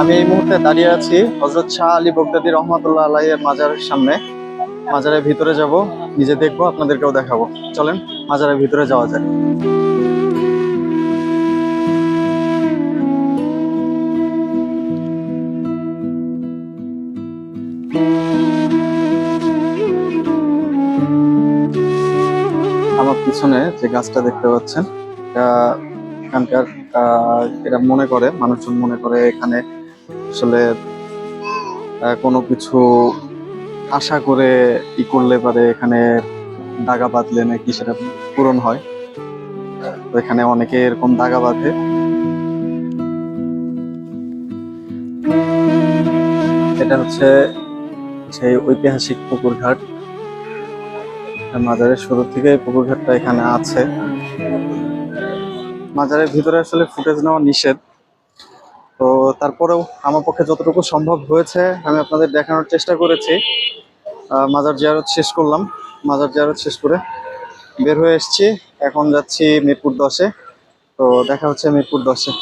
আমি এই মুহূর্তে দাঁড়িয়ে আছি হযরত শাহ আলী বগদাদী রহমাতুল্লাহ আলাইহির মাজারের সামনে। মাজারের ভিতরে যাব, নিজে দেখবো, আপনাদেরকেও দেখাবো। চলেন মাজারের ভিতরে যাওয়া যায়। আমার পিছনে যে গাছটা দেখতে পাচ্ছেন, এটা এখানকার এটা মনে করে, মানুষজন মনে করে এখানে আসলে কোনো কিছু আশা করে করলে পারে এখানে দাগা বাঁধলে নাকি সেটা পূরণ হয়। তো এখানে অনেকে এরকম দাগা বাঁধে। এটা হচ্ছে সেই ঐতিহাসিক পুকুর ঘাট। মাজারের শুরু থেকে পুকুর ঘাটটা এখানে আছে। মাজারের ভিতরে আসলে ফুটেজ নেওয়া নিষেধ, তো তারপরেও আমার পক্ষে যতটুকু সম্ভব হয়েছে আমি আপনাদের দেখানোর চেষ্টা করেছি। মাজার জিয়ারত শেষ করলাম, মাজার জিয়ারত শেষ করে বের হয়ে এসেছি। এখন যাচ্ছি মিরপুর 10-এ। তো দেখা হচ্ছে মিরপুর 10-এ।